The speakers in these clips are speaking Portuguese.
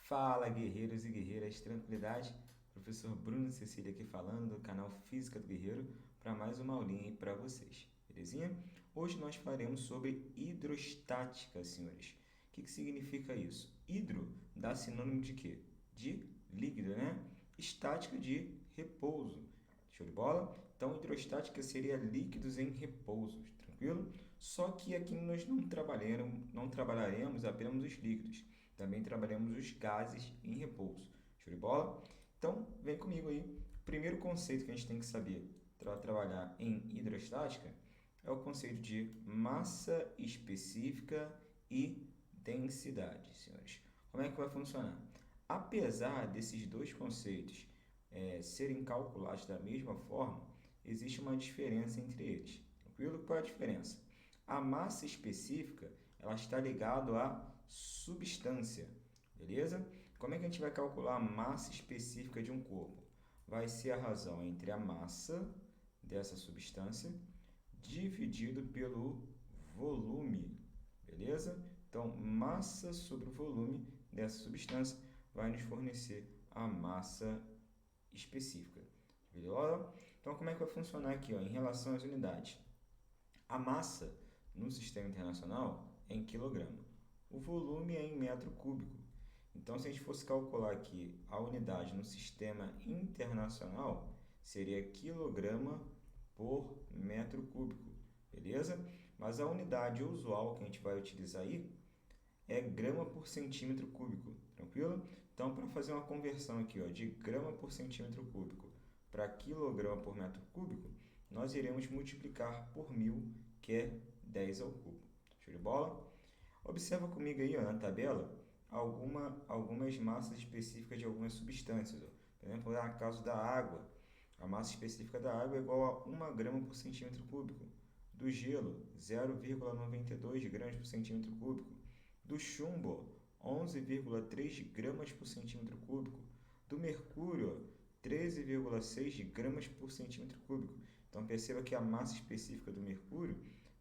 Fala, guerreiros e guerreiras, tranquilidade? Professor Bruno Cecília aqui falando do canal Física do Guerreiro para mais uma aulinha para vocês, belezinha? Hoje nós falaremos sobre hidrostática, senhores. O que significa isso? Hidro dá sinônimo de quê? De líquido, né? Estática de repouso. Show de bola? Então, hidrostática seria líquidos em repouso, tranquilo? Só que aqui nós não trabalharemos apenas os líquidos, também trabalhamos os gases em repouso. Show de bola? Então, vem comigo aí. O primeiro conceito que a gente tem que saber para trabalhar em hidrostática é o conceito de massa específica e densidade, senhores. Como é que vai funcionar? Apesar desses dois conceitos serem calculados da mesma forma, existe uma diferença entre eles. Tranquilo? Qual é a diferença? A massa específica ela está ligada à substância, beleza? Como é que a gente vai calcular a massa específica de um corpo? Vai ser a razão entre a massa dessa substância dividido pelo volume, beleza? Então, massa sobre o volume dessa substância vai nos fornecer a massa específica. Beleza? Então, como é que vai funcionar aqui, ó, em relação às unidades? A massa no sistema internacional é em quilograma. O volume é em metro cúbico. Então, se a gente fosse calcular aqui a unidade no sistema internacional, seria quilograma por metro cúbico, beleza? Mas a unidade usual que a gente vai utilizar aí é grama por centímetro cúbico, tranquilo? Então, para fazer uma conversão aqui, ó, de grama por centímetro cúbico para quilograma por metro cúbico, nós iremos multiplicar por 1000, que é 10 ao cubo. Show de bola? Observa comigo aí, ó, na tabela algumas massas específicas de algumas substâncias. Ó. Por exemplo, no caso da água, a massa específica da água é igual a 1 grama por centímetro cúbico. Do gelo, 0,92 gramas por centímetro cúbico. Do chumbo, 11,3 gramas por centímetro cúbico. Do mercúrio, 13,6 gramas por centímetro cúbico. Então, perceba que a massa específica do mercúrio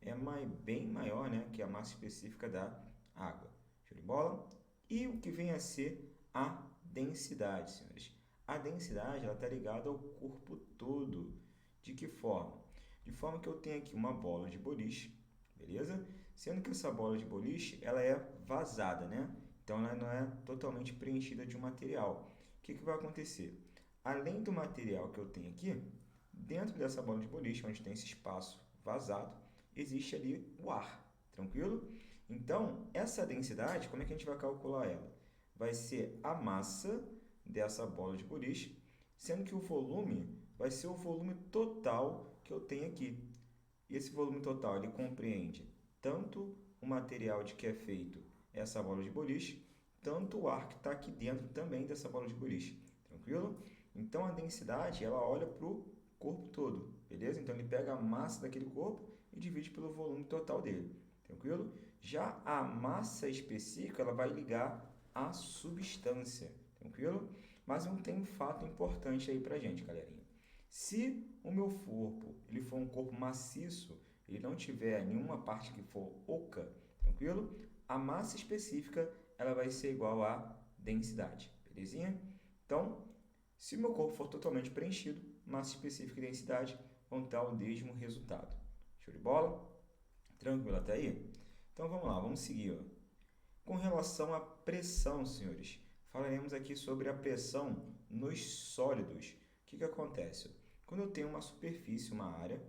é bem maior, né, que a massa específica da água. Show de bola? E o que vem a ser a densidade, senhores? A densidade está ligada ao corpo todo. De que forma? De forma que eu tenho aqui uma bola de boliche, beleza? Sendo que essa bola de boliche ela é vazada, né? Então ela não é totalmente preenchida de um material. O que vai acontecer? Além do material que eu tenho aqui, dentro dessa bola de boliche, onde tem esse espaço vazado, existe ali o ar, tranquilo? Então, essa densidade, como é que a gente vai calcular ela? Vai ser a massa dessa bola de boliche, sendo que o volume vai ser o volume total que eu tenho aqui. E esse volume total, ele compreende tanto o material de que é feito essa bola de boliche, tanto o ar que está aqui dentro também dessa bola de boliche, tranquilo? Então, a densidade, ela olha para o corpo todo, beleza? Então, ele pega a massa daquele corpo e divide pelo volume total dele, tranquilo? Já a massa específica, ela vai ligar à substância, tranquilo? Mas não tem um fato importante aí pra gente, galerinha. Se o meu corpo ele for um corpo maciço, ele não tiver nenhuma parte que for oca, tranquilo? A massa específica ela vai ser igual à densidade, belezinha? Então, se o meu corpo for totalmente preenchido, massa específica e densidade vão dar o mesmo resultado. Show de bola? Tranquilo até aí? Então vamos lá, vamos seguir. Ó. Com relação à pressão, senhores, falaremos aqui sobre a pressão nos sólidos. O que acontece? Quando eu tenho uma superfície, uma área,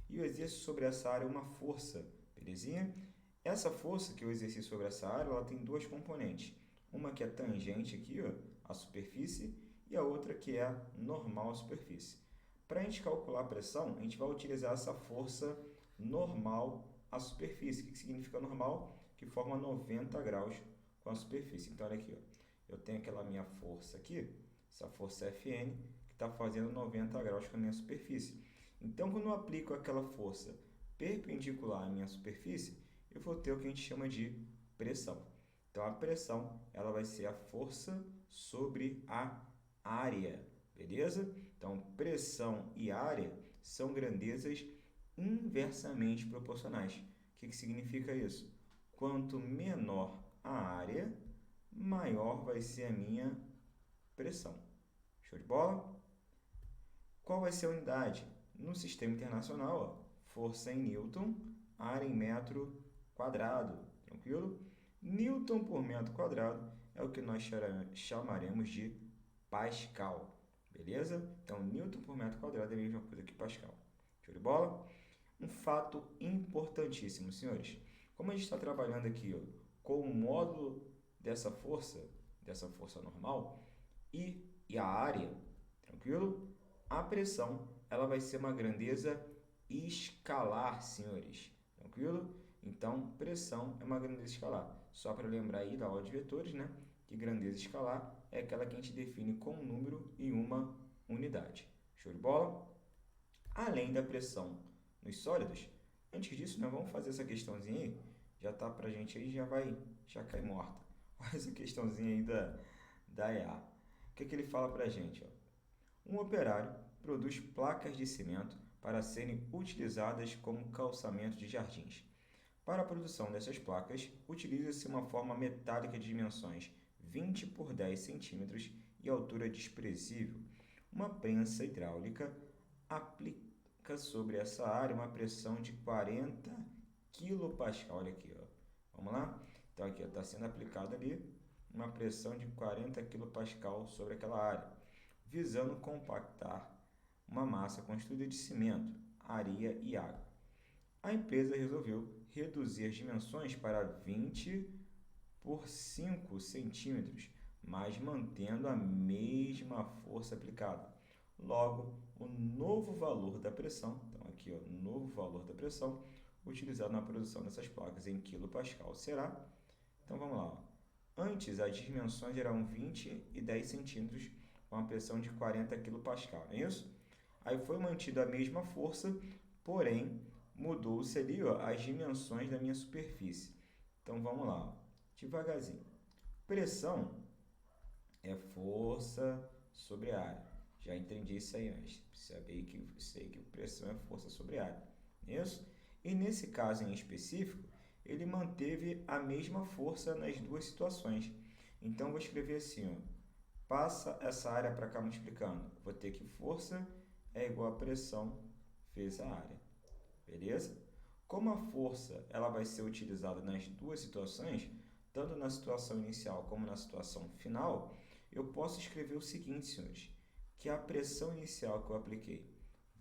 e eu exerço sobre essa área uma força, belezinha? Essa força que eu exerci sobre essa área, ela tem duas componentes. Uma que é tangente aqui, ó, à superfície, e a outra que é normal à superfície. Para a gente calcular a pressão, a gente vai utilizar essa força normal à superfície. O que significa normal? Que forma 90 graus com a superfície. Então, olha aqui, ó. Eu tenho aquela minha força aqui, essa força Fn, que está fazendo 90 graus com a minha superfície. Então, quando eu aplico aquela força perpendicular à minha superfície, eu vou ter o que a gente chama de pressão. Então, a pressão ela vai ser a força sobre a área, beleza? Então, pressão e área são grandezas inversamente proporcionais. O que significa isso? Quanto menor a área, maior vai ser a minha pressão. Show de bola? Qual vai ser a unidade? No sistema internacional, ó, força em Newton, área em metro quadrado. Tranquilo? Newton por metro quadrado é o que nós chamaremos de Pascal. Beleza? Então, Newton por metro quadrado é a mesma coisa que Pascal. Show de bola? Um fato importantíssimo, senhores. Como a gente está trabalhando aqui, ó, com o módulo dessa força normal e a área, tranquilo? A pressão, ela vai ser uma grandeza escalar, senhores. Tranquilo? Então, pressão é uma grandeza escalar. Só para lembrar aí da aula de vetores, né? Que grandeza escalar é aquela que a gente define com um número e uma unidade. Show de bola? Além da pressão nos sólidos, antes disso, né, vamos fazer essa questãozinha aí. Já tá pra gente aí, já cai morta. Olha essa questãozinha aí da EA. O que ele fala pra gente? Ó? Um operário produz placas de cimento para serem utilizadas como calçamento de jardins. Para a produção dessas placas, utiliza-se uma forma metálica de dimensões 20 por 10 centímetros e altura desprezível. Uma prensa hidráulica aplica sobre essa área uma pressão de 40 kPa. Olha aqui, ó. Vamos lá? Então, aqui está sendo aplicada ali uma pressão de 40 kPa sobre aquela área, visando compactar uma massa constituída de cimento, areia e água. A empresa resolveu reduzir as dimensões para 20 por 5 centímetros, mas mantendo a mesma força aplicada. Logo, o novo valor da pressão, então aqui o novo valor da pressão utilizado na produção dessas placas em quilopascal será, então vamos lá, ó. Antes as dimensões eram 20 e 10 centímetros com a pressão de 40 kPa, não é isso? Aí foi mantida a mesma força, porém mudou-se ali, ó, as dimensões da minha superfície. Então vamos lá, ó, devagarzinho. Pressão é força sobre a área. Já entendi isso aí antes. Sei que pressão é força sobre a área. Isso? E nesse caso em específico, ele manteve a mesma força nas duas situações. Então vou escrever assim, ó, passa essa área para cá multiplicando. Vou ter que força é igual a pressão vezes a área. Beleza? Como a força ela vai ser utilizada nas duas situações, tanto na situação inicial como na situação final, eu posso escrever o seguinte, senhores, que a pressão inicial que eu apliquei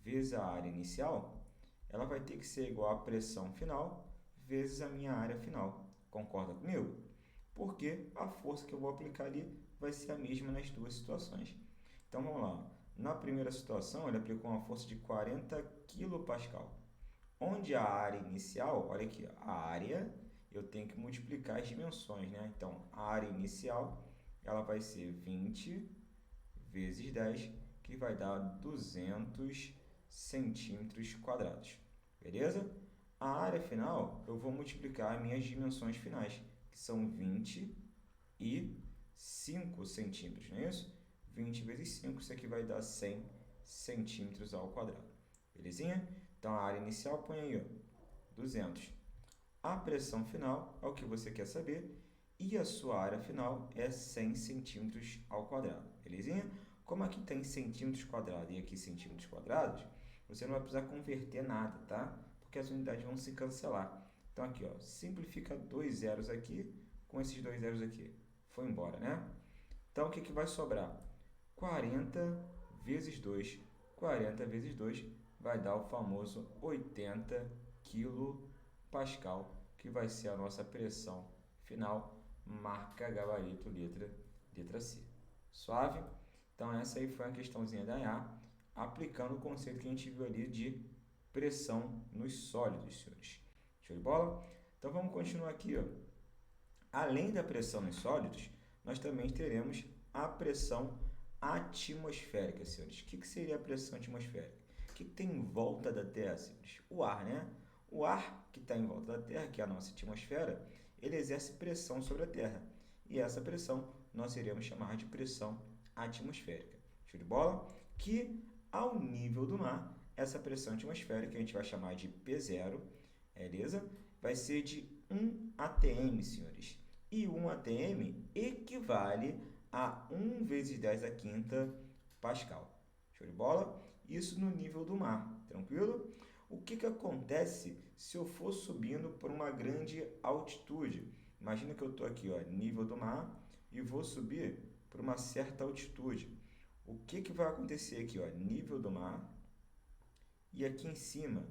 vezes a área inicial, ela vai ter que ser igual à pressão final vezes a minha área final. Concorda comigo? Porque a força que eu vou aplicar ali vai ser a mesma nas duas situações. Então, vamos lá. Na primeira situação, ele aplicou uma força de 40 kPa. Onde a área inicial, olha aqui, a área, eu tenho que multiplicar as dimensões, né? Então, a área inicial, ela vai ser 20 vezes 10, que vai dar 200 centímetros quadrados. Beleza? A área final, eu vou multiplicar as minhas dimensões finais, que são 20 e 5 centímetros, não é isso? 20 vezes 5, isso aqui vai dar 100 centímetros ao quadrado. Belezinha? Então, a área inicial, põe aí, ó, 200. A pressão final é o que você quer saber e a sua área final é 100 centímetros ao quadrado. Belezinha? Como aqui tem centímetros quadrados e aqui centímetros quadrados, você não vai precisar converter nada, tá? Porque as unidades vão se cancelar. Então, aqui, ó, simplifica 2 zeros aqui com esses 2 zeros aqui. Foi embora, né? Então, o que vai sobrar? 40 vezes 2. 40 vezes 2 vai dar o famoso 80 kPa, que vai ser a nossa pressão final, marca, gabarito, letra C. Suave? Então, essa aí foi a questãozinha da IA, aplicando o conceito que a gente viu ali de pressão nos sólidos, senhores. Show de bola? Então, vamos continuar aqui, ó. Além da pressão nos sólidos, nós também teremos a pressão atmosférica, senhores. O que seria a pressão atmosférica? O que tem em volta da Terra, senhores? O ar, né? O ar que está em volta da Terra, que é a nossa atmosfera, ele exerce pressão sobre a Terra. E essa pressão nós iremos chamar de pressão atmosférica. Show de bola? Que ao nível do mar, essa pressão atmosférica, que a gente vai chamar de P0, beleza? Vai ser de 1 atm, senhores. E 1 atm equivale a 1 vezes 10 à quinta Pascal. Show de bola? Isso no nível do mar, tranquilo? O que acontece se eu for subindo por uma grande altitude? Imagina que eu estou aqui, ó, nível do mar, e vou subir por uma certa altitude. O que vai acontecer aqui, ó, nível do mar, e aqui em cima,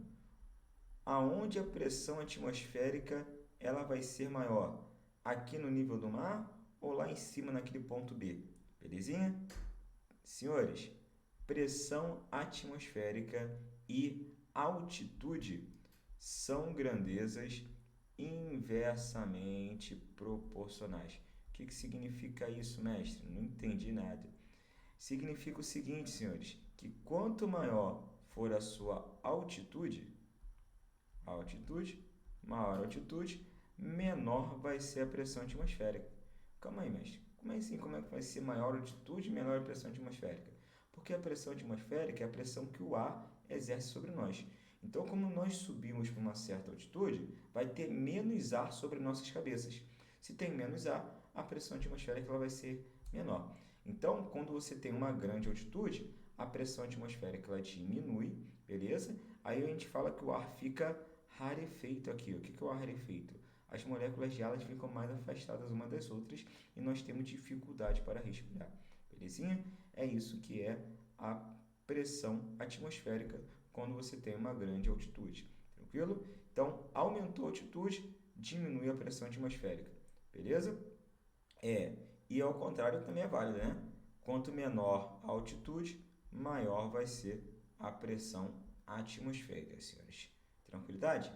aonde a pressão atmosférica ela vai ser maior? Aqui no nível do mar ou lá em cima naquele ponto B? Belezinha? Senhores, pressão atmosférica e altitude são grandezas inversamente proporcionais. O que significa isso, mestre? Não entendi nada. Significa o seguinte, senhores, que quanto maior for a sua altitude, maior altitude, menor vai ser a pressão atmosférica. Calma aí, mestre. Como é assim? Como é que vai ser maior altitude e menor a pressão atmosférica? Porque a pressão atmosférica é a pressão que o ar exerce sobre nós. Então, como nós subimos para uma certa altitude, vai ter menos ar sobre nossas cabeças. Se tem menos ar, a pressão atmosférica ela vai ser menor. Então, quando você tem uma grande altitude, a pressão atmosférica ela diminui, beleza? Aí a gente fala que o ar fica rarefeito aqui. O que é o ar rarefeito? As moléculas de ar ficam mais afastadas umas das outras e nós temos dificuldade para respirar. Belezinha? É isso que é a pressão atmosférica quando você tem uma grande altitude. Tranquilo? Então, aumentou a altitude, diminui a pressão atmosférica. Beleza? E ao contrário também é válido, né? Quanto menor a altitude, maior vai ser a pressão atmosférica, senhores. Tranquilidade?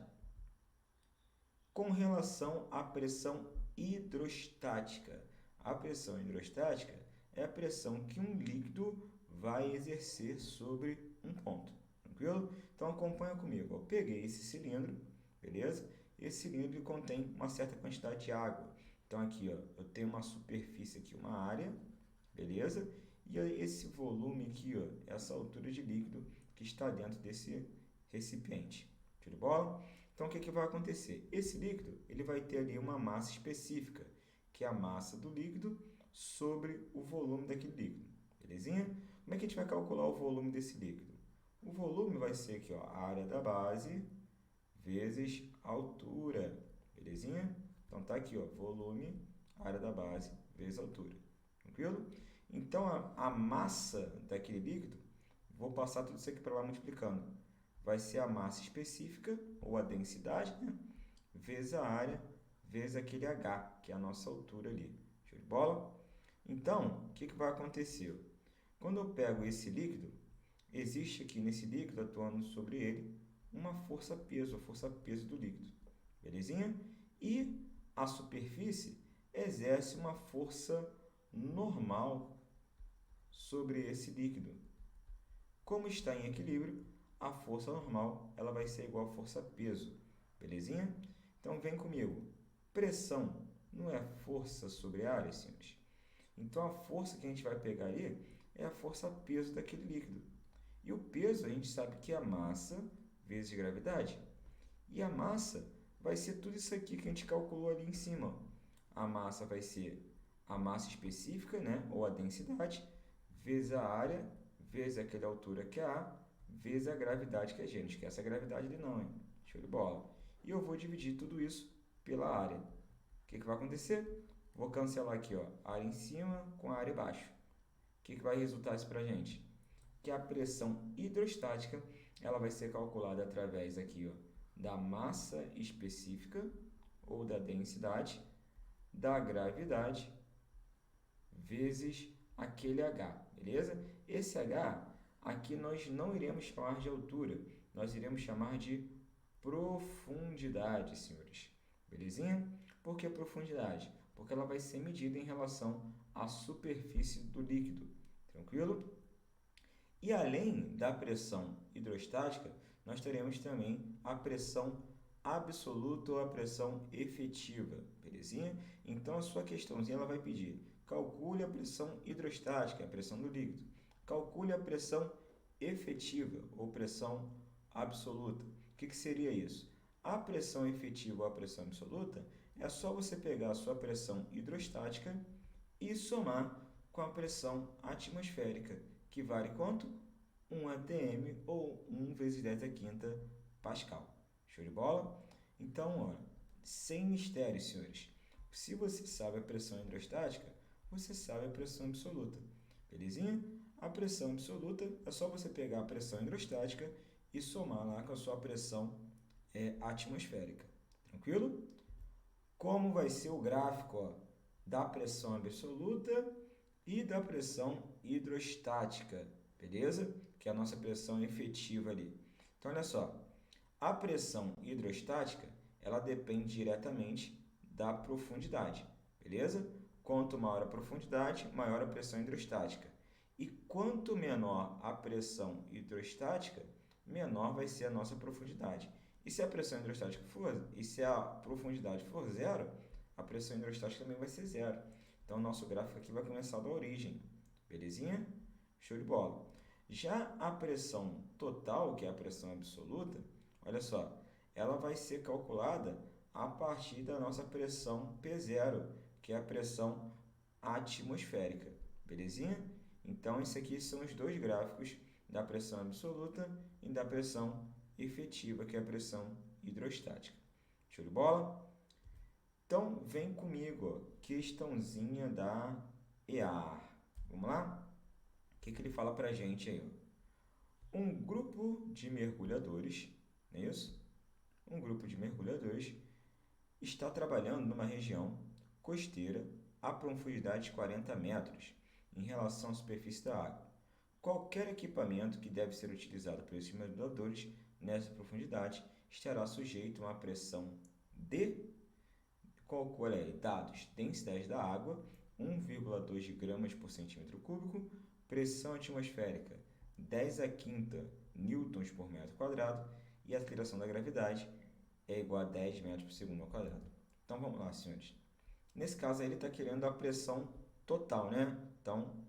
Com relação à pressão hidrostática. A pressão hidrostática é a pressão que um líquido vai exercer sobre um ponto. Tranquilo? Então acompanha comigo. Eu peguei esse cilindro, beleza? Esse cilindro contém uma certa quantidade de água. Então aqui, ó, eu tenho uma superfície aqui, uma área, beleza? E esse volume aqui, ó, essa altura de líquido que está dentro desse recipiente. Show de bola? Então, o que vai acontecer? Esse líquido ele vai ter ali uma massa específica, que é a massa do líquido sobre o volume daquele líquido. Belezinha? Como é que a gente vai calcular o volume desse líquido? O volume vai ser aqui, ó, a área da base vezes a altura. Belezinha? Então, tá aqui, ó, volume, área da base vezes a altura. Tranquilo? Então, a massa daquele líquido, vou passar tudo isso aqui para lá multiplicando. Vai ser a massa específica, ou a densidade, né? Vezes a área, vezes aquele H, que é a nossa altura ali. Show de bola? Então, o que vai acontecer? Quando eu pego esse líquido, existe aqui nesse líquido, atuando sobre ele, uma força-peso, a força-peso do líquido. Belezinha? E a superfície exerce uma força normal sobre esse líquido. Como está em equilíbrio, a força normal ela vai ser igual a força-peso. Belezinha? Então, vem comigo. Pressão não é força sobre área, senhores? Então, a força que a gente vai pegar aí é a força-peso daquele líquido. E o peso, a gente sabe que é a massa vezes gravidade. E a massa vai ser tudo isso aqui que a gente calculou ali em cima. A massa vai ser a massa específica, né? Ou a densidade, vezes a área, vezes aquela altura que é A, vezes a gravidade que é G. Não esquece a gravidade ali não, hein? Show de bola. E eu vou dividir tudo isso pela área. O que vai acontecer? Vou cancelar aqui, ó, a área em cima com a área embaixo. O que vai resultar isso pra gente? Que a pressão hidrostática ela vai ser calculada através aqui, ó, da massa específica ou da densidade, da gravidade, vezes aquele H, beleza? Esse H, aqui nós não iremos chamar de altura, nós iremos chamar de profundidade, senhores. Belezinha? Por que profundidade? Porque ela vai ser medida em relação à superfície do líquido. Tranquilo? E além da pressão hidrostática, nós teremos também a pressão absoluta ou a pressão efetiva, belezinha? Então, a sua questãozinha ela vai pedir, calcule a pressão hidrostática, a pressão do líquido. Calcule a pressão efetiva ou pressão absoluta. O que seria isso? A pressão efetiva ou a pressão absoluta é só você pegar a sua pressão hidrostática e somar com a pressão atmosférica, que vale quanto? 1 atm ou 1 vezes 10 a quinta Pascal. Show de bola? Então, olha, sem mistério, senhores. Se você sabe a pressão hidrostática, você sabe a pressão absoluta. Belezinha? A pressão absoluta é só você pegar a pressão hidrostática e somar lá com a sua pressão atmosférica. Tranquilo? Como vai ser o gráfico, ó, da pressão absoluta e da pressão hidrostática, beleza? Que é a nossa pressão efetiva ali. Então, olha só, a pressão hidrostática, ela depende diretamente da profundidade, beleza? Quanto maior a profundidade, maior a pressão hidrostática. E quanto menor a pressão hidrostática, menor vai ser a nossa profundidade. E se a pressão hidrostática e se a profundidade for zero, a pressão hidrostática também vai ser zero. Então, o nosso gráfico aqui vai começar da origem, belezinha? Show de bola. Já a pressão total, que é a pressão absoluta, olha só, ela vai ser calculada a partir da nossa pressão P0, que é a pressão atmosférica, belezinha? Então, esses aqui são os dois gráficos da pressão absoluta e da pressão efetiva, que é a pressão hidrostática. Show de bola? Então, vem comigo, ó, questãozinha da EAR. Vamos lá? O que ele fala para a gente aí? Ó? Um grupo de mergulhadores, não é isso? Um grupo de mergulhadores está trabalhando numa região costeira a profundidade de 40 metros em relação à superfície da água. Qualquer equipamento que deve ser utilizado pelos mergulhadores nessa profundidade estará sujeito a uma pressão de, calcula aí, dados, densidade da água, 1,2 gramas por centímetro cúbico, pressão atmosférica, 10 a quinta newtons por metro quadrado e a aceleração da gravidade é igual a 10 metros por segundo ao quadrado. Então, vamos lá, senhores. Nesse caso, aí, ele está querendo a pressão total, né? Então,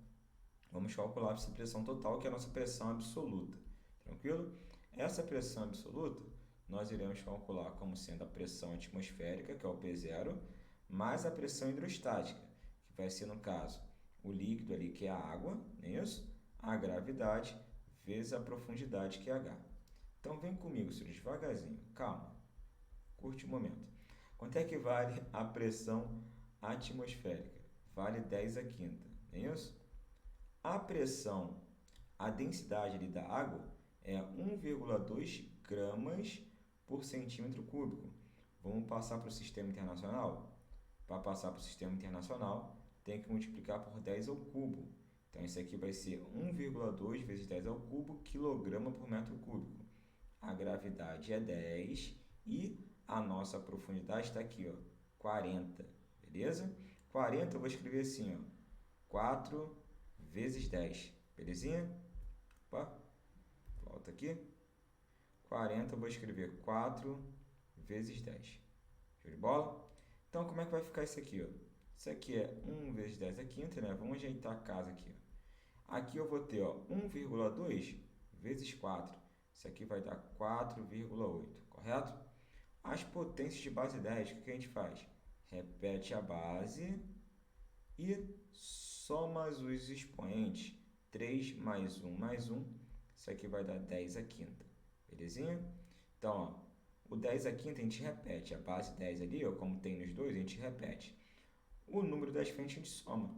vamos calcular essa pressão total, que é a nossa pressão absoluta. Tranquilo? Essa pressão absoluta, nós iremos calcular como sendo a pressão atmosférica, que é o P0, mais a pressão hidrostática, que vai ser, no caso, o líquido ali, que é a água, não é isso? A gravidade vezes a profundidade, que é H. Então, vem comigo, senhores, devagarzinho. Calma. Curte o momento. Quanto é que vale a pressão atmosférica? Vale 10 a quinta, não é isso? A pressão, a densidade ali da água é 1,2 gramas por centímetro cúbico. Vamos passar para o sistema internacional? Para passar para o sistema internacional, tem que multiplicar por 10 ao cubo. Então, isso aqui vai ser 1,2 vezes 10 ao cubo quilograma por metro cúbico. A gravidade é 10 e a nossa profundidade está aqui, ó, 40, beleza? 40 eu vou escrever assim, ó, 4 vezes 10, belezinha? Opa, volta aqui. 40 eu vou escrever 4 vezes 10. Show de bola? Então, como é que vai ficar isso aqui, ó? Isso aqui é 1 vezes 10 a quinta, né? Vamos ajeitar a casa aqui, ó. Aqui eu vou ter, ó, 1,2 vezes 4. Isso aqui vai dar 4,8, correto? As potências de base 10, o que a gente faz? Repete a base e soma os expoentes. 3 mais 1 mais 1. Isso aqui vai dar 10 a quinta. Belezinha? Então, ó, o 10 a quinta a gente repete. A base 10 ali, ó, como tem nos dois, a gente repete. O número das frentes a gente soma.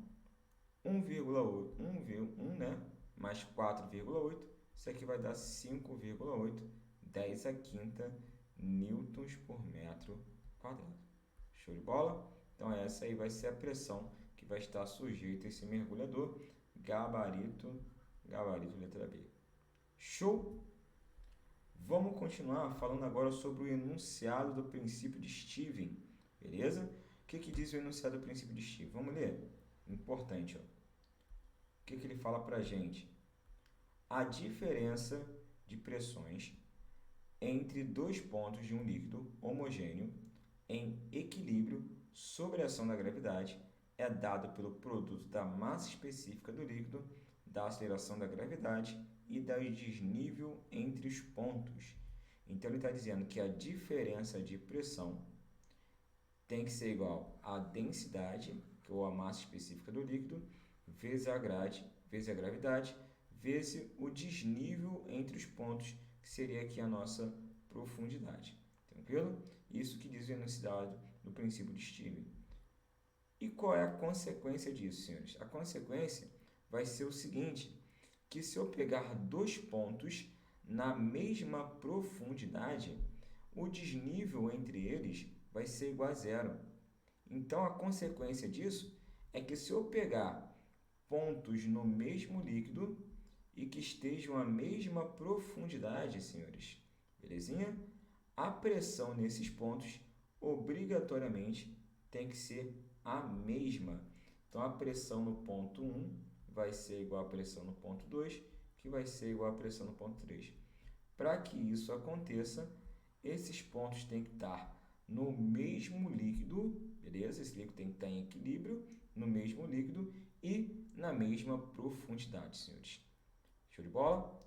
1,8, 1, né? Mais 4,8. Isso aqui vai dar 5,8. 10 a quinta newtons por metro quadrado. Show de bola? Então, essa aí vai ser a pressão que vai estar sujeita a esse mergulhador. Gabarito letra B. Show? Vamos continuar falando agora sobre o enunciado do princípio de Stevens, beleza? O que diz o enunciado do princípio de Stevens? Vamos ler? Importante, ó. O que ele fala para a gente? A diferença de pressões entre dois pontos de um líquido homogêneo em equilíbrio sob a ação da gravidade é dada pelo produto da massa específica do líquido, da aceleração da gravidade e do desnível entre os pontos. Então, ele está dizendo que a diferença de pressão tem que ser igual à densidade, ou a massa específica do líquido, vezes a gravidade, vezes o desnível entre os pontos, que seria aqui a nossa profundidade. Tranquilo? Isso que diz o enunciado do princípio de Stevens. E qual é a consequência disso, senhores? A consequência vai ser o seguinte, que se eu pegar dois pontos na mesma profundidade, o desnível entre eles vai ser igual a zero. Então, a consequência disso é que se eu pegar pontos no mesmo líquido e que estejam à mesma profundidade, senhores, belezinha? A pressão nesses pontos, obrigatoriamente, tem que ser a mesma. Então, a pressão no ponto 1 vai ser igual à pressão no ponto 2, que vai ser igual à pressão no ponto 3. Para que isso aconteça, esses pontos têm que estar no mesmo líquido, beleza? Esse líquido tem que estar em equilíbrio, no mesmo líquido e na mesma profundidade, senhores. Show de bola?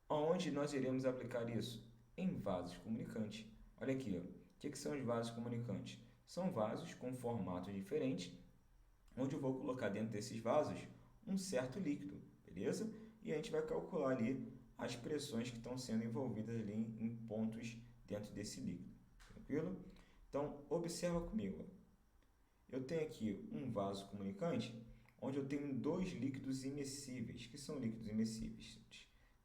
Onde nós iremos aplicar isso? Em vasos comunicantes. Olha aqui, ó. O que são os vasos comunicantes? São vasos com formatos diferentes, onde eu vou colocar dentro desses vasos um certo líquido, beleza? E a gente vai calcular ali as pressões que estão sendo envolvidas ali em pontos dentro desse líquido, tranquilo? Então, observa comigo. Eu tenho aqui um vaso comunicante, onde eu tenho dois líquidos imescíveis. Que são líquidos imescíveis?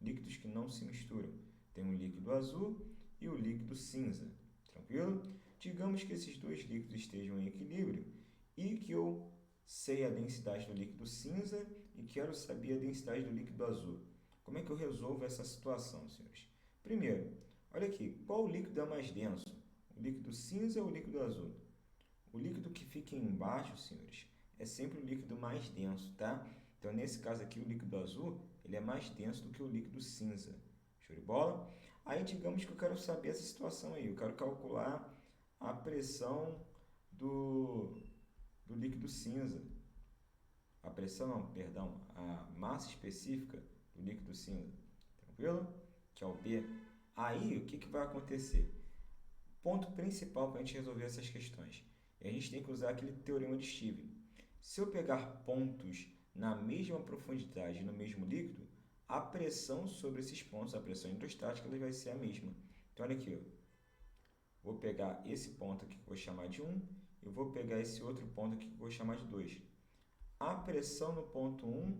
Líquidos que não se misturam. Tem um líquido azul e o líquido cinza, tranquilo? Digamos que esses dois líquidos estejam em equilíbrio e que eu sei a densidade do líquido cinza e quero saber a densidade do líquido azul. Como é que eu resolvo essa situação, senhores? Primeiro, olha aqui, qual líquido é mais denso? O líquido cinza ou o líquido azul? O líquido que fica embaixo, senhores, é sempre o líquido mais denso, tá? Então, nesse caso aqui, o líquido azul, ele é mais denso do que o líquido cinza. Show de bola? Aí, digamos que eu quero saber essa situação aí. Eu quero calcular a pressão do líquido cinza. A pressão, não, perdão, a massa específica do líquido cinza. Tranquilo? Que é o B. Aí, o que vai acontecer? Ponto principal para a gente resolver essas questões. E a gente tem que usar aquele teorema de Stevens. Se eu pegar pontos na mesma profundidade no mesmo líquido, a pressão sobre esses pontos, a pressão hidrostática, ela vai ser a mesma. Então, olha aqui, ó. Vou pegar esse ponto aqui que eu vou chamar de 1 e vou pegar esse outro ponto aqui que eu vou chamar de 2. A pressão no ponto 1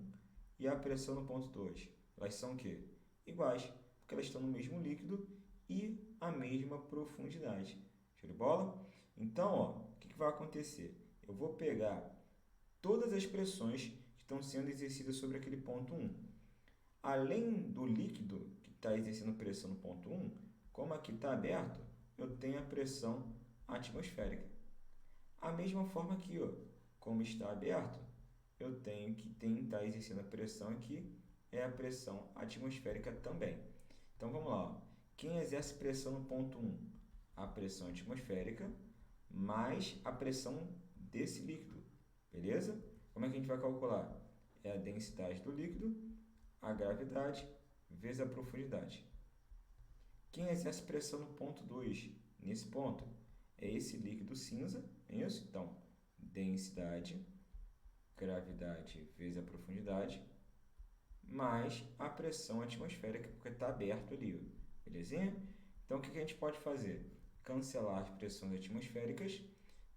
e a pressão no ponto 2, elas são o quê? Iguais, porque elas estão no mesmo líquido e a mesma profundidade. Show de bola? Então, ó, o que vai acontecer? Eu vou pegar todas as pressões que estão sendo exercidas sobre aquele ponto 1. Além do líquido que está exercendo pressão no ponto 1, como aqui está aberto, eu tenho a pressão atmosférica. A mesma forma aqui, ó, como está aberto, eu tenho que estar exercendo a pressão aqui, é a pressão atmosférica também. Então, vamos lá. Ó. Quem exerce pressão no ponto 1? A pressão atmosférica mais a pressão desse líquido, beleza? Como é que a gente vai calcular? É a densidade do líquido, a gravidade, vezes a profundidade. Quem exerce pressão no ponto 2? Nesse ponto, é esse líquido cinza, é isso? Então, densidade, gravidade vezes a profundidade, mais a pressão atmosférica, porque está aberto ali, ó. Belezinha? Então, o que a gente pode fazer? Cancelar as pressões atmosféricas,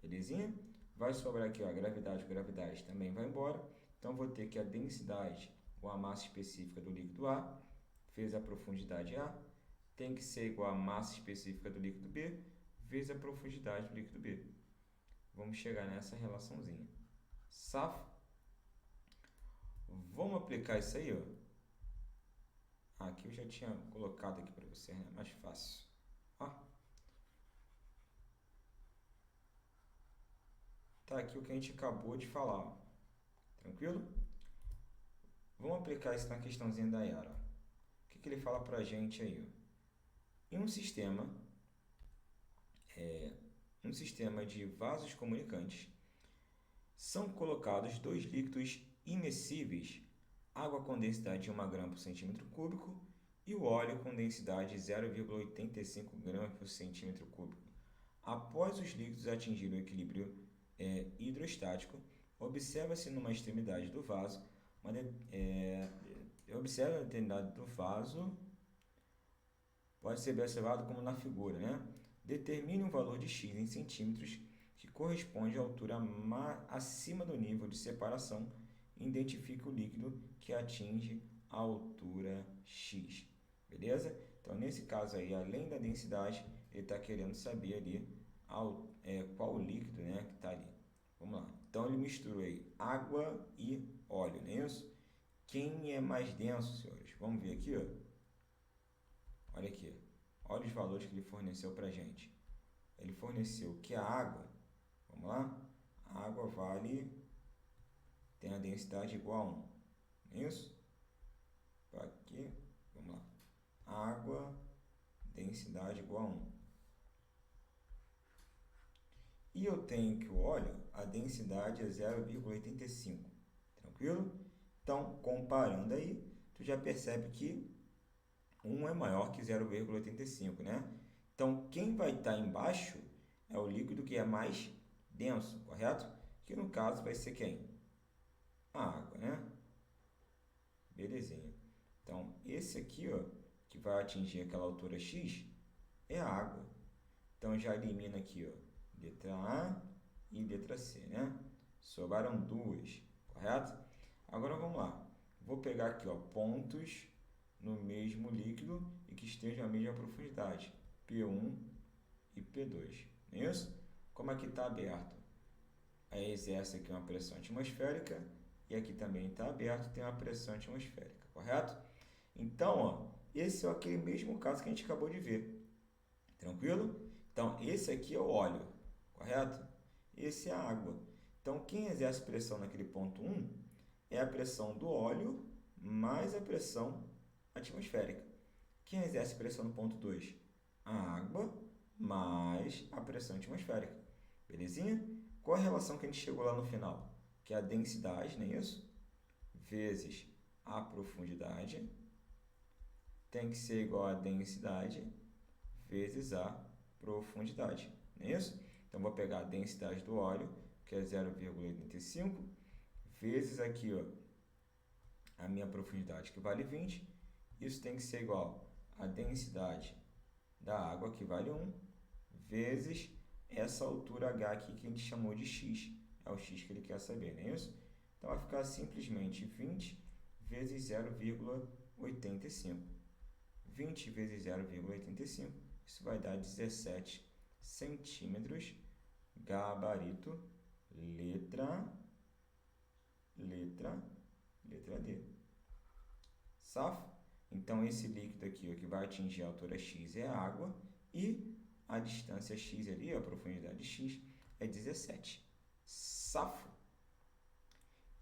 belezinha? Vai sobrar aqui, ó, a gravidade também vai embora. Então, vou ter que a densidade, ou a massa específica do líquido A, vezes a profundidade A, tem que ser igual à massa específica do líquido B, vezes a profundidade do líquido B. Vamos chegar nessa relaçãozinha. Safo? Vamos aplicar isso aí, ó. Aqui eu já tinha colocado aqui para você, né? Mais fácil. Ó. Tá aqui o que a gente acabou de falar, ó. Tranquilo? Vamos aplicar isso na questãozinha da Yara. O que ele fala para a gente aí? Ó? Em um sistema de vasos comunicantes, são colocados dois líquidos imescíveis, água com densidade de 1 grama por centímetro cúbico e o óleo com densidade de 0,85 gramas por centímetro cúbico. Após os líquidos atingirem o equilíbrio hidrostático, observa-se numa extremidade do vaso, observa a extremidade do vaso, pode ser observado como na figura, né? Determine um valor de x em centímetros que corresponde à altura acima do nível de separação e identifique o líquido que atinge a altura x. Beleza? Então, nesse caso aí, além da densidade, ele está querendo saber ali qual o líquido, né, que está ali. Vamos lá. Então, ele misturou aí água e óleo, não é isso? Quem é mais denso, senhores? Vamos ver aqui, ó. Olha aqui. Olha os valores que ele forneceu para a gente. Ele forneceu que a água, vamos lá? A água tem a densidade igual a 1. Não é isso? Aqui, vamos lá. Água, densidade igual a 1. E eu tenho que o óleo, a densidade é 0,85. Tranquilo? Então, comparando aí, tu já percebe que 1 é maior que 0,85, né? Então, quem vai estar embaixo é o líquido que é mais denso, correto? Que no caso vai ser quem? A água, né? Belezinha. Então, esse aqui, ó, que vai atingir aquela altura x, é a água. Então, já elimina aqui, ó, letra A e letra C, né? Sobraram duas, correto? Agora, vamos lá. Vou pegar aqui, ó, pontos no mesmo líquido e que estejam à mesma profundidade, P1 e P2, não é isso? Como aqui está aberto, aí exerce aqui uma pressão atmosférica e aqui também está aberto, tem uma pressão atmosférica, correto? Então, ó, esse é aquele mesmo caso que a gente acabou de ver, tranquilo? Então, esse aqui é o óleo, correto? Esse é a água. Então, quem exerce pressão naquele ponto 1 é a pressão do óleo mais a pressão atmosférica. Quem exerce pressão no ponto 2? A água mais a pressão atmosférica. Belezinha? Qual a relação que a gente chegou lá no final? Que é a densidade, não é isso? Vezes a profundidade tem que ser igual a densidade vezes a profundidade, não é isso? Então, vou pegar a densidade do óleo, que é 0,85, vezes aqui, ó, a minha profundidade, que vale 20. Isso tem que ser igual a densidade da água, que vale 1, vezes essa altura H aqui que a gente chamou de x. É o x que ele quer saber, não é isso? Então, vai ficar simplesmente 20 vezes 0,85. 20 vezes 0,85, isso vai dar 17 centímetros, gabarito, letra D. Safo? Então, esse líquido aqui, ó, que vai atingir a altura x é a água e a distância x ali, a profundidade x, é 17. Safo?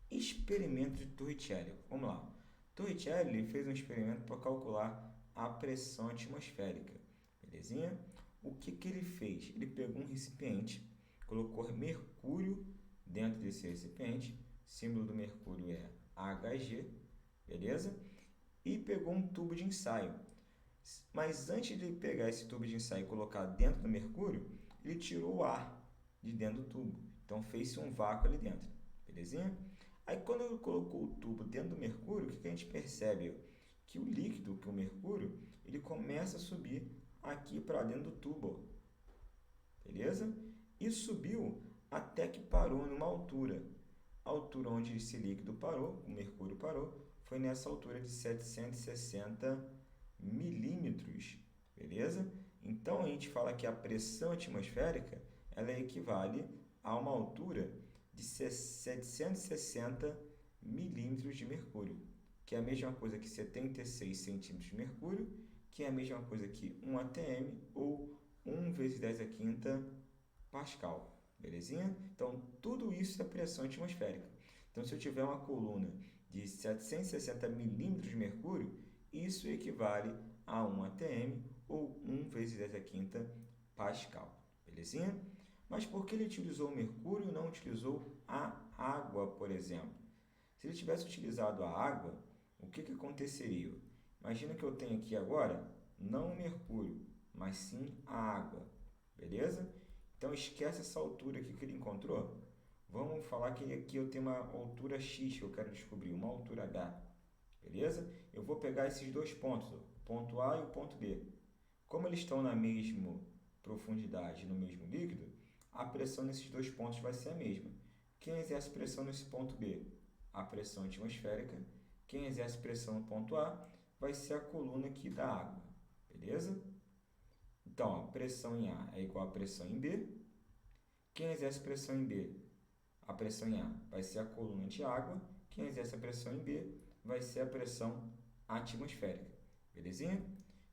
Experimento de Torricelli. Vamos lá. Torricelli fez um experimento para calcular a pressão atmosférica. Belezinha? O que ele fez? Ele pegou um recipiente, colocou mercúrio dentro desse recipiente, o símbolo do mercúrio é Hg, beleza? E pegou um tubo de ensaio. Mas antes de pegar esse tubo de ensaio e colocar dentro do mercúrio, ele tirou o ar de dentro do tubo. Então, fez-se um vácuo ali dentro, belezinha? Aí, quando ele colocou o tubo dentro do mercúrio, o que a gente percebe? Que o líquido, que o mercúrio, ele começa a subir aqui para dentro do tubo, beleza? E subiu até que parou numa altura. A altura onde esse líquido parou, o mercúrio parou, foi nessa altura de 760 milímetros, beleza? Então, a gente fala que a pressão atmosférica, ela equivale a uma altura de 760 milímetros de mercúrio, que é a mesma coisa que 76 centímetros de mercúrio, que é a mesma coisa que 1 atm ou 1 vezes 10 a quinta pascal, belezinha? Então, tudo isso é pressão atmosférica. Então, se eu tiver uma coluna de 760 milímetros de mercúrio, isso equivale a 1 atm ou 1 vezes 10 a quinta pascal, belezinha? Mas por que ele utilizou o mercúrio e não utilizou a água, por exemplo? Se ele tivesse utilizado a água, o que aconteceria? Imagina que eu tenho aqui agora, não o mercúrio, mas sim a água, beleza? Então, esquece essa altura aqui que ele encontrou. Vamos falar que aqui eu tenho uma altura x que eu quero descobrir, uma altura h. Beleza? Eu vou pegar esses dois pontos, o ponto A e o ponto B. Como eles estão na mesma profundidade, no mesmo líquido, a pressão nesses dois pontos vai ser a mesma. Quem exerce pressão nesse ponto B? A pressão atmosférica. Quem exerce pressão no ponto A vai ser a coluna aqui da água. Beleza? Então, a pressão em A é igual a pressão em B. Quem exerce pressão em B? A pressão em A vai ser a coluna de água. Quem exerce a pressão em B vai ser a pressão atmosférica. Belezinha?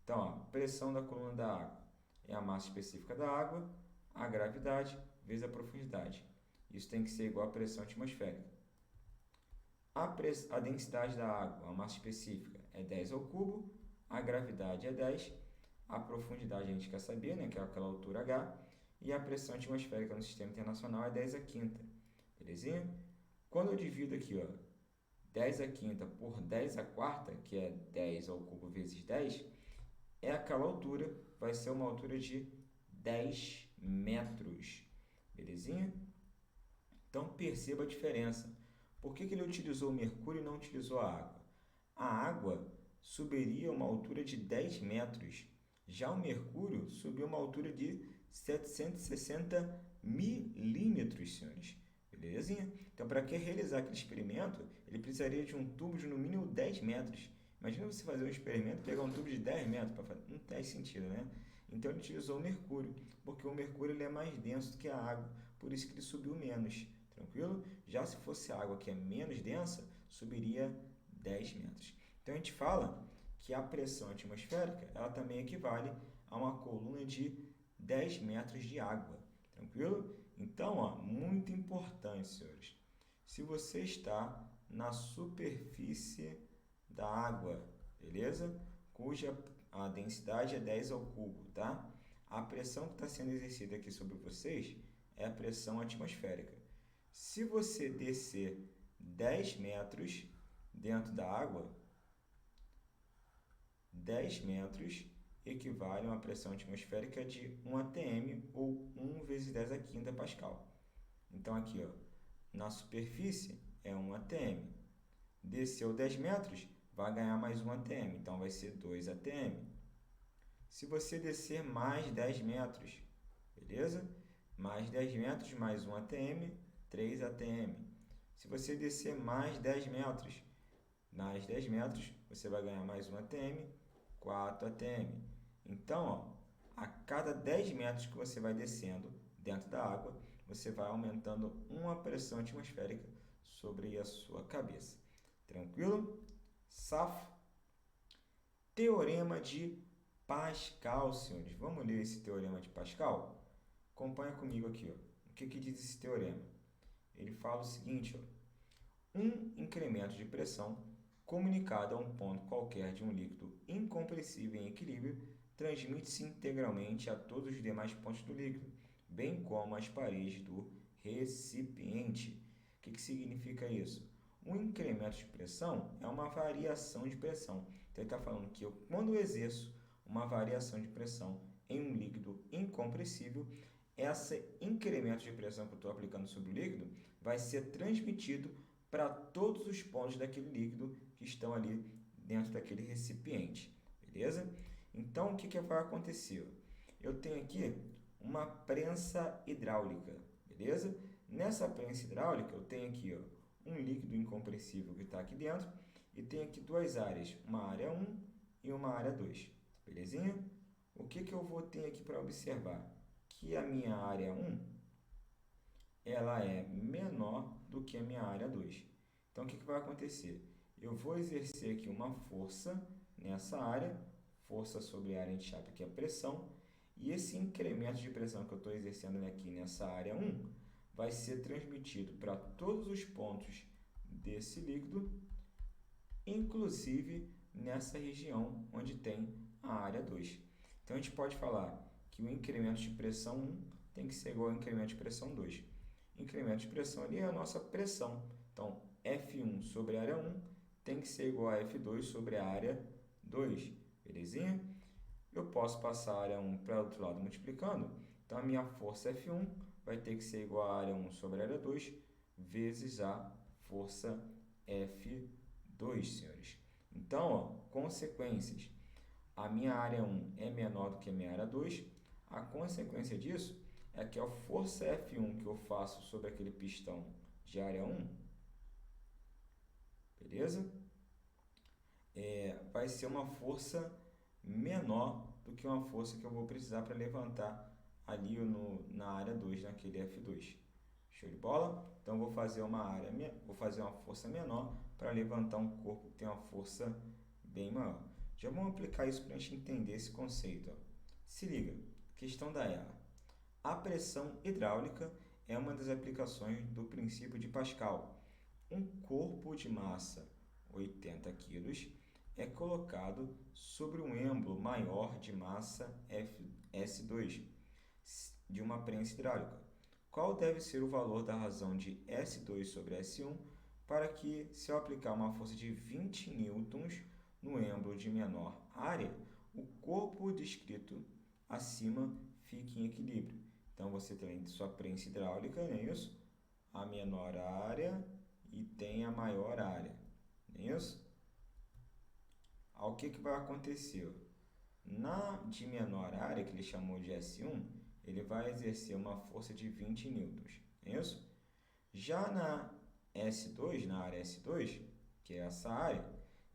Então, a pressão da coluna da água é a massa específica da água, a gravidade vezes a profundidade. Isso tem que ser igual à pressão atmosférica. A densidade da água, a massa específica, é 10 ao cubo, a gravidade é 10, a profundidade a gente quer saber, né, que é aquela altura H, e a pressão atmosférica no sistema internacional é 10 a quinta. Belezinha? Quando eu divido aqui, ó, 10 a quinta por 10 a quarta, que é 10 ao cubo vezes 10, é aquela altura, vai ser uma altura de 10 metros. Belezinha? Então, perceba a diferença. Por que ele utilizou o mercúrio e não utilizou a água? A água subiria uma altura de 10 metros. Já o mercúrio subiu uma altura de 760 milímetros, senhores. Belezinha? Então, para que realizar aquele experimento, ele precisaria de um tubo de no mínimo 10 metros. Imagina você fazer um experimento e pegar um tubo de 10 metros para fazer. Não tem sentido, né? Então, ele utilizou o mercúrio, porque o mercúrio ele é mais denso do que a água. Por isso que ele subiu menos. Tranquilo? Já se fosse água que é menos densa, subiria 10 metros. Então, a gente fala que a pressão atmosférica ela também equivale a uma coluna de 10 metros de água. Tranquilo? Então, ó, muito importante, senhores. Se você está na superfície da água, beleza? Cuja a densidade é 10 ao cubo, tá? A pressão que está sendo exercida aqui sobre vocês é a pressão atmosférica. Se você descer 10 metros dentro da água, 10 metros equivale a uma pressão atmosférica de 1 atm ou 1 vezes 10 a quinta pascal. Então, aqui, ó, na superfície é 1 atm. Desceu 10 metros, vai ganhar mais 1 atm, então vai ser 2 atm. Se você descer mais 10 metros, beleza? Mais 10 metros, mais 1 atm, 3 atm. Se você descer mais 10 metros, você vai ganhar mais 1 atm, 4 atm. Então, ó, a cada 10 metros que você vai descendo dentro da água, você vai aumentando uma pressão atmosférica sobre a sua cabeça. Tranquilo? Safo? Teorema de Pascal, senhores. Vamos ler esse teorema de Pascal? Acompanha comigo aqui, ó. O que diz esse teorema? Ele fala o seguinte, ó. Um incremento de pressão comunicado a um ponto qualquer de um líquido incompressível em equilíbrio transmite-se integralmente a todos os demais pontos do líquido, bem como às paredes do recipiente. O que significa isso? Um incremento de pressão é uma variação de pressão. Então, ele está falando que quando eu exerço uma variação de pressão em um líquido incompressível, esse incremento de pressão que eu estou aplicando sobre o líquido vai ser transmitido para todos os pontos daquele líquido que estão ali dentro daquele recipiente. Beleza? Então, o que vai acontecer? Eu tenho aqui uma prensa hidráulica. Beleza? Nessa prensa hidráulica, eu tenho aqui, ó, um líquido incompressível que está aqui dentro e tenho aqui duas áreas, uma área 1 e uma área 2. Belezinha? O que eu vou ter aqui para observar? Que a minha área 1 ela é menor do que a minha área 2. Então, o que vai acontecer? Eu vou exercer aqui uma força nessa área, força sobre a área, a gente chama que é pressão, e esse incremento de pressão que eu estou exercendo aqui nessa área 1 vai ser transmitido para todos os pontos desse líquido, inclusive nessa região onde tem a área 2. Então, a gente pode falar que o incremento de pressão 1 tem que ser igual ao incremento de pressão 2. Incremento de pressão ali é a nossa pressão. Então, F1 sobre a área 1 tem que ser igual a F2 sobre a área 2. Belezinha? Eu posso passar a área 1 para o outro lado multiplicando Então, a minha força F1 vai ter que ser igual a área 1 sobre a área 2 vezes a força F2, senhores. Então, ó, consequências. A minha área 1 é menor do que a minha área 2. A consequência disso é que a força F1 que eu faço sobre aquele pistão de área 1, beleza? Vai ser uma força menor do que uma força que eu vou precisar para levantar ali na área 2, naquele F2. Show de bola? Então, vou fazer uma força menor para levantar um corpo que tem uma força bem maior. Já vamos aplicar isso para a gente entender esse conceito. Ó. Se liga, questão da EA. A pressão hidráulica é uma das aplicações do princípio de Pascal. Um corpo de massa 80 kg é colocado sobre um êmbolo maior de massa S2 de uma prensa hidráulica. Qual deve ser o valor da razão de S2 sobre S1 para que, se eu aplicar uma força de 20 newtons no êmbolo de menor área, o corpo descrito acima fique em equilíbrio? Então, você tem sua prensa hidráulica, não é isso? A menor área e tem a maior área, não é isso? O que vai acontecer? Na de menor área, que ele chamou de S1, ele vai exercer uma força de 20 newtons, não é isso? Já na S2, na área S2, que é essa área,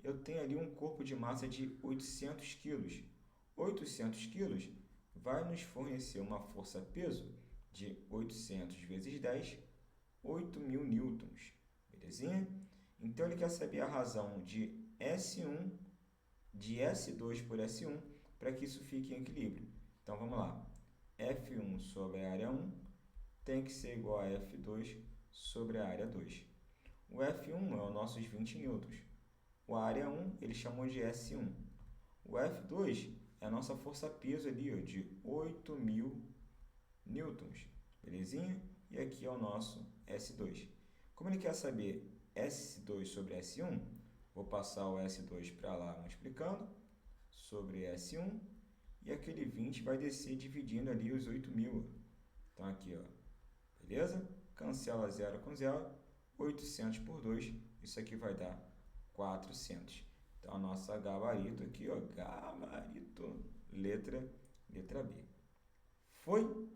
eu tenho ali um corpo de massa de 800 kg. 800 kg vai nos fornecer uma força-peso de 800 vezes 10, 8.000 newtons. Belezinha? Então, ele quer saber a razão de S1, de S2 por S1, para que isso fique em equilíbrio. Então, vamos lá. F1 sobre a área 1 tem que ser igual a F2 sobre a área 2. O F1 é os nossos 20 newtons. O área 1 ele chamou de S1. O F2 é a nossa força-peso ali, ó, de 8.000 newtons. Belezinha? E aqui é o nosso S2. Como ele quer saber S2 sobre S1, vou passar o S2 para lá multiplicando sobre S1. E aquele 20 vai descer dividindo ali os 8.000. Então, aqui, ó, beleza? Cancela 0 com 0. 800 por 2, isso aqui vai dar 400. Então, a nossa gabarito aqui, ó, gabarito, letra B. Foi?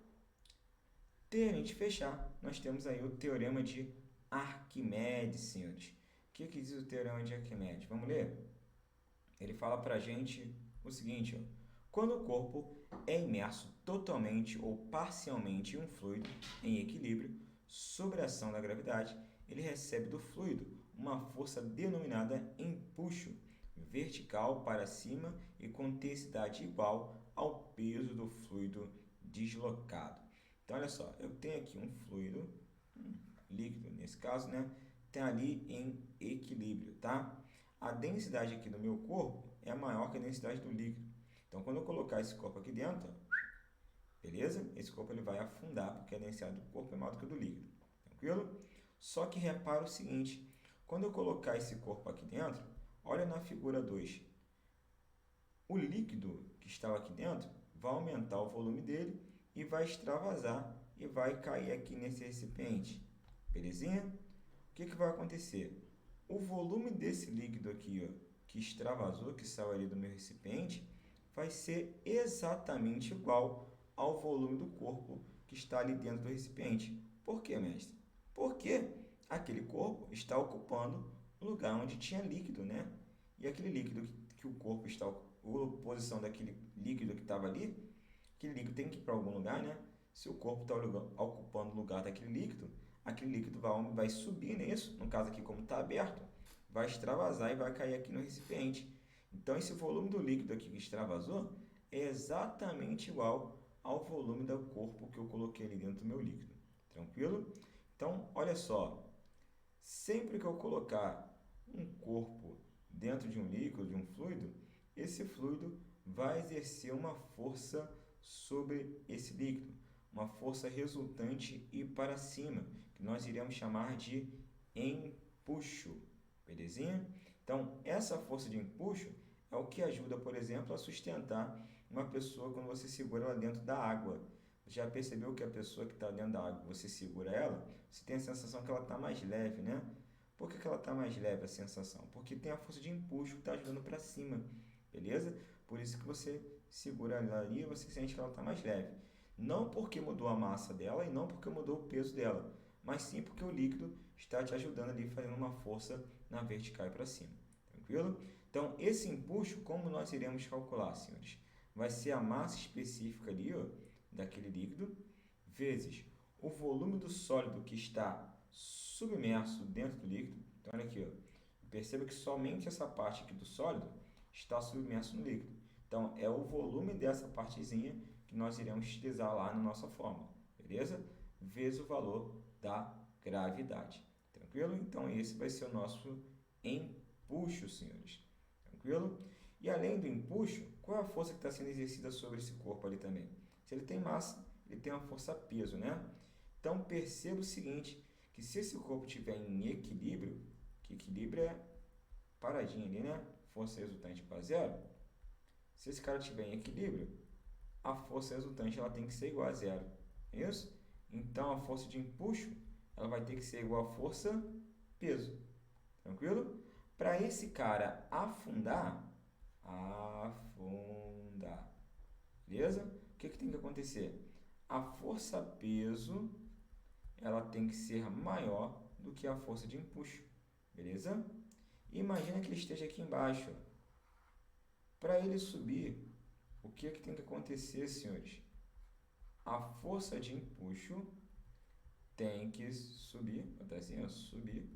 Até a gente fechar, nós temos aí o Teorema de Arquimedes, senhores. O que diz o Teorema de Arquimedes? Vamos ler? Ele fala pra gente o seguinte, ó. Quando o corpo é imerso totalmente ou parcialmente em um fluido em equilíbrio, sob a ação da gravidade, ele recebe do fluido uma força denominada empuxo, vertical para cima e com intensidade igual ao peso do fluido deslocado. Então, olha só, eu tenho aqui um fluido, líquido nesse caso, né? Tem ali em equilíbrio, tá? A densidade aqui do meu corpo é maior que a densidade do líquido. Então, quando eu colocar esse corpo aqui dentro, beleza? Esse corpo ele vai afundar, porque a densidade do corpo é maior do que a do líquido. Tranquilo? Só que repara o seguinte, quando eu colocar esse corpo aqui dentro, olha na figura 2. O líquido que estava aqui dentro vai aumentar o volume dele e vai extravasar e vai cair aqui nesse recipiente. Belezinha? O que vai acontecer? O volume desse líquido aqui, ó, que extravasou, que saiu ali do meu recipiente, vai ser exatamente igual ao volume do corpo que está ali dentro do recipiente. Por quê, mestre? Porque aquele corpo está ocupando o lugar onde tinha líquido, né? E aquele líquido que o corpo está, a posição daquele líquido que estava ali, aquele líquido tem que ir para algum lugar, né? Se o corpo está ocupando o lugar daquele líquido, aquele líquido vai subir nisso, no caso aqui como está aberto, vai extravasar e vai cair aqui no recipiente. Então, esse volume do líquido aqui que extravasou é exatamente igual ao volume do corpo que eu coloquei ali dentro do meu líquido. Tranquilo? Então, olha só. Sempre que eu colocar um corpo dentro de um líquido, de um fluido, esse fluido vai exercer uma força sobre esse líquido. Uma força resultante e para cima, que nós iremos chamar de empuxo. Belezinha? Então, essa força de empuxo é o que ajuda, por exemplo, a sustentar uma pessoa quando você segura ela dentro da água. Já percebeu que a pessoa que está dentro da água, você segura ela, você tem a sensação que ela está mais leve, né? Por que ela está mais leve, a sensação? Porque tem a força de empuxo que está ajudando para cima, beleza? Por isso que você segura ela ali e você sente que ela está mais leve. Não porque mudou a massa dela e não porque mudou o peso dela, mas sim porque o líquido está te ajudando ali, fazendo uma força na vertical e para cima. Tranquilo? Então, esse empuxo, como nós iremos calcular, senhores? Vai ser a massa específica ali, ó, daquele líquido, vezes o volume do sólido que está submerso dentro do líquido. Então, olha aqui, ó, perceba que somente essa parte aqui do sólido está submerso no líquido. Então, é o volume dessa partezinha que nós iremos utilizar lá na nossa fórmula, beleza? Vezes o valor da gravidade. Tranquilo? Então, esse vai ser o nosso empuxo, senhores. Tranquilo? E além do empuxo, qual é a força que está sendo exercida sobre esse corpo ali também? Se ele tem massa, ele tem uma força-peso, né? Então, perceba o seguinte, que se esse corpo estiver em equilíbrio, que equilíbrio é paradinho ali, né? Força resultante igual a zero. Se esse cara estiver em equilíbrio, a força resultante ela tem que ser igual a zero. É isso? Então, a força de empuxo ela vai ter que ser igual a força peso. Tranquilo? Para esse cara afundar, beleza? O que tem que acontecer? A força peso ela tem que ser maior do que a força de empuxo, beleza? Imagina que ele esteja aqui embaixo. Para ele subir, o que tem que acontecer, senhores? A força de empuxo tem que subir, até assim, ó, subir.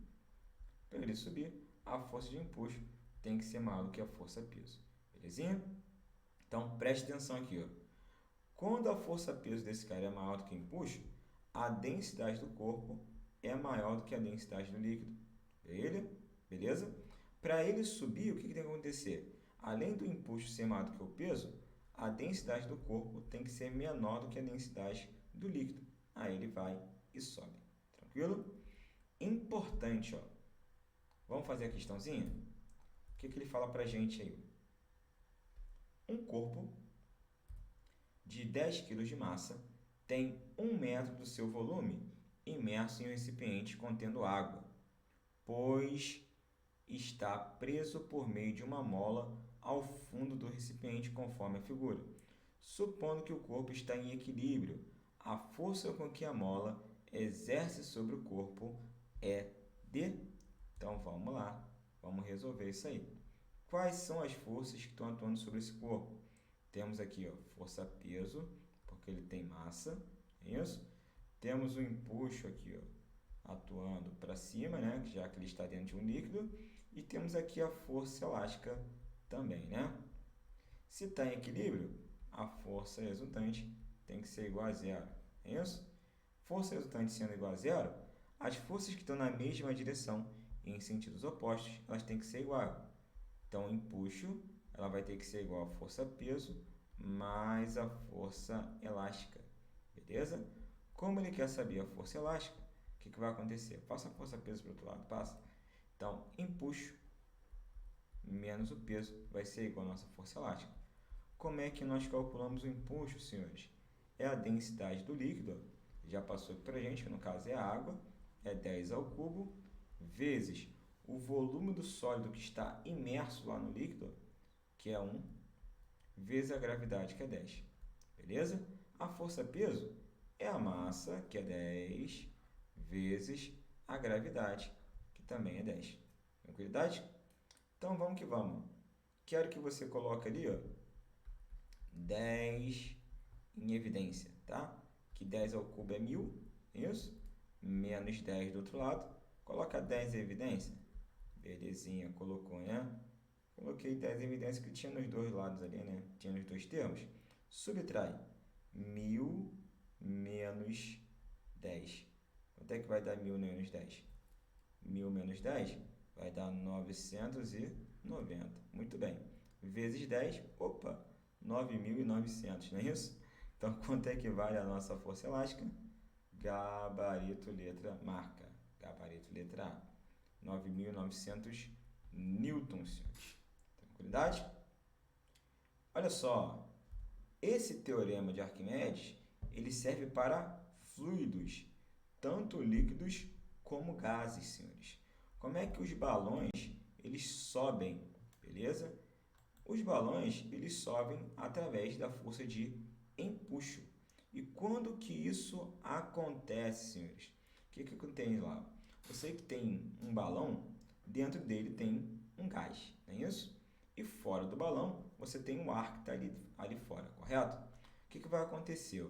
Para ele subir, a força de empuxo tem que ser maior do que a força peso, belezinha? Então, preste atenção aqui, ó. Quando a força peso desse cara é maior do que o empuxo, a densidade do corpo é maior do que a densidade do líquido, beleza? Para ele subir, o que tem que acontecer? Além do empuxo ser maior do que o peso, a densidade do corpo tem que ser menor do que a densidade do líquido. Aí ele vai e sobe. Tranquilo? Importante, ó. Vamos fazer a questãozinha? O que ele fala pra gente aí? Um corpo de 10 kg de massa tem 1 metro do seu volume imerso em um recipiente contendo água, pois está preso por meio de uma mola ao fundo do recipiente, conforme a figura. Supondo que o corpo está em equilíbrio, a força com que a mola exerce sobre o corpo é de... Então, vamos lá, vamos resolver isso aí. Quais são as forças que estão atuando sobre esse corpo? Temos aqui, ó, força-peso, porque ele tem massa, é isso? Temos o empuxo aqui, ó, atuando para cima, né, já que ele está dentro de um líquido. E temos aqui a força elástica também, né? Se está em equilíbrio, a força resultante tem que ser igual a zero, é isso? Força resultante sendo igual a zero, as forças que estão na mesma direção e em sentidos opostos, elas têm que ser igual. Então, o empuxo ela vai ter que ser igual a força-peso mais a força elástica, beleza? Como ele quer saber a força elástica, o que vai acontecer? Passa a força-peso para o outro lado, passa. Então, empuxo menos o peso vai ser igual a nossa força elástica. Como é que nós calculamos o empuxo, senhores? É a densidade do líquido, já passou aqui para a gente, que no caso é a água, é 10 ao cubo, vezes o volume do sólido que está imerso lá no líquido, que é 1, vezes a gravidade, que é 10. Beleza? A força-peso é a massa, que é 10, vezes a gravidade, que também é 10. Tranquilidade? Então, vamos que vamos. Quero que você coloque ali, ó, 10 em evidência, tá? Que 10 ao cubo é 1000, isso? Menos 10 do outro lado. Coloca 10 em evidência. Belezinha, colocou, né? Coloquei 10 em evidência que tinha nos dois lados ali, né? Tinha nos dois termos. Subtrai 1000 menos 10. Quanto é que vai dar 1000 menos 10? 1000 menos 10 vai dar 990. Muito bem. Vezes 10, opa, 9.900, não é isso? Então, quanto é que vale a nossa força elástica? Gabarito, letra, marca. Gabarito, letra A. 9.900 newtons. Tranquilidade? Olha só, esse teorema de Arquimedes, ele serve para fluidos, tanto líquidos como gases, senhores. Como é que os balões eles sobem, beleza? Os balões eles sobem através da força de empuxo. E quando que isso acontece, senhores? O que acontece lá? Você que tem um balão, dentro dele tem um gás, não é isso? E fora do balão, você tem um ar que está ali fora, correto? O que vai acontecer?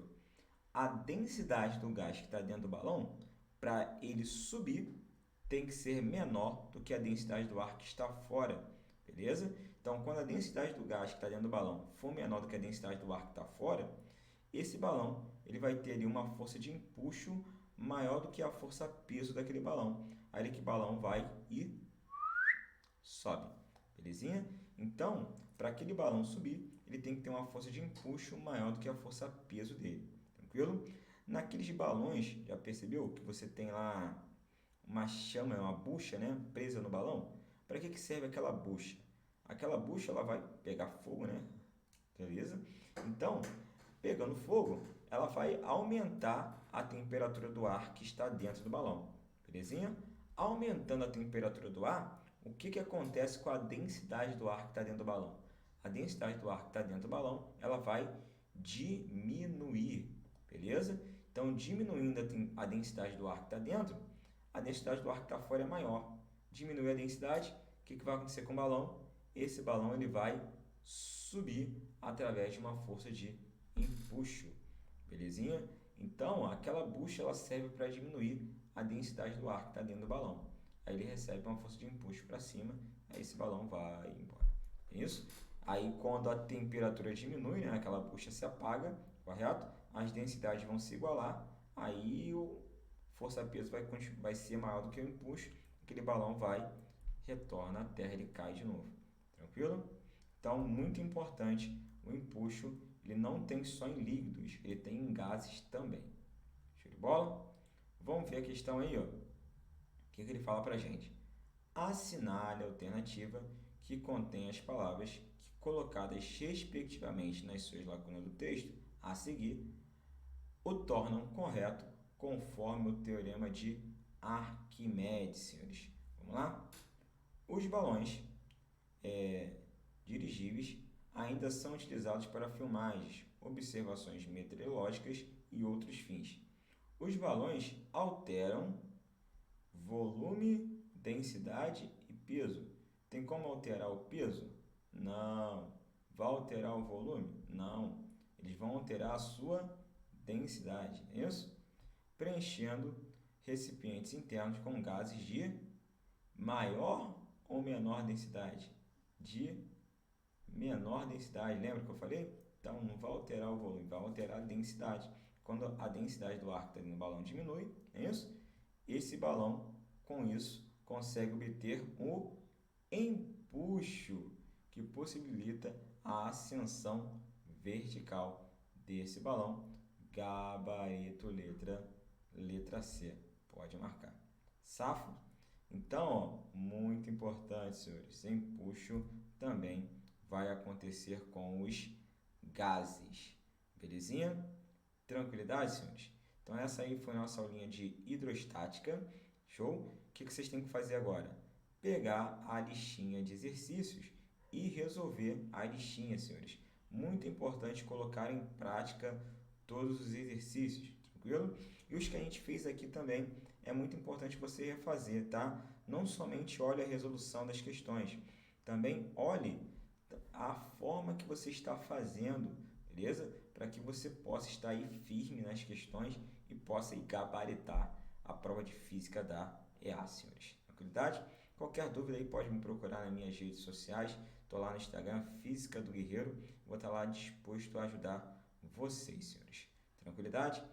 A densidade do gás que está dentro do balão, para ele subir, tem que ser menor do que a densidade do ar que está fora, beleza? Então, quando a densidade do gás que está dentro do balão for menor do que a densidade do ar que está fora, esse balão ele vai ter ali uma força de empuxo maior do que a força peso daquele balão. Aí aquele balão vai e sobe, belezinha? Então, para aquele balão subir, ele tem que ter uma força de empuxo maior do que a força peso dele, tranquilo? Naqueles balões, já percebeu que você tem lá uma chama, uma bucha, né, presa no balão? Para que serve aquela bucha? Aquela bucha ela vai pegar fogo, né? Beleza? Então, pegando fogo, ela vai aumentar a temperatura do ar que está dentro do balão, belezinha? Aumentando a temperatura do ar, o que acontece com a densidade do ar que está dentro do balão? A densidade do ar que está dentro do balão, ela vai diminuir, beleza? Então, diminuindo a densidade do ar que está dentro, a densidade do ar que está fora é maior. Diminui a densidade, o que vai acontecer com o balão? Esse balão ele vai subir através de uma força de empuxo, belezinha? Então, aquela bucha ela serve para diminuir a densidade do ar que está dentro do balão. Aí ele recebe uma força de empuxo para cima, aí esse balão vai embora. É isso? Aí quando a temperatura diminui, né, aquela bucha se apaga, correto? As densidades vão se igualar, aí o força-peso vai ser maior do que o empuxo, aquele balão retorna à terra, ele cai de novo. Tranquilo? Então, muito importante, o empuxo ele não tem só em líquidos, ele tem em gases também. Show de bola? Vamos ver a questão aí, ó. O que ele fala para a gente? Assinale a alternativa que contém as palavras que, colocadas respectivamente nas suas lacunas do texto, a seguir, o tornam correto conforme o teorema de Arquimedes, senhores. Vamos lá? Os balões dirigíveis ainda são utilizados para filmagens, observações meteorológicas e outros fins. Os balões alteram volume, densidade e peso. Tem como alterar o peso? Não. Vai alterar o volume? Não. Eles vão alterar a sua densidade, é isso? Preenchendo recipientes internos com gases de maior ou menor densidade? De menor densidade, lembra que eu falei? Então, não vai alterar o volume, vai alterar a densidade. Quando a densidade do ar que está no balão diminui, é isso? Esse balão, com isso, consegue obter o empuxo, que possibilita a ascensão vertical desse balão. Gabarito, letra C. Pode marcar. Safo? Então, ó, muito importante, senhores. Empuxo também vai acontecer com os gases. Belezinha? Tranquilidade, senhores? Então, essa aí foi a nossa aulinha de hidrostática. Show? O que vocês têm que fazer agora? Pegar a listinha de exercícios e resolver a listinha, senhores. Muito importante colocar em prática todos os exercícios, tranquilo? E os que a gente fez aqui também é muito importante você refazer, tá? Não somente olhe a resolução das questões, também olhe a forma que você está fazendo, beleza? Para que você possa estar aí firme nas questões e possa aí gabaritar a prova de física da EA, senhores. Tranquilidade? Qualquer dúvida aí pode me procurar nas minhas redes sociais. Estou lá no Instagram, Física do Guerreiro. Vou estar lá disposto a ajudar vocês, senhores. Tranquilidade?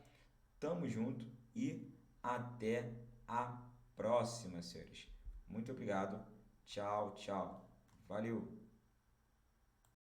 Tamo junto e até a próxima, senhores. Muito obrigado. Tchau, tchau. Valeu!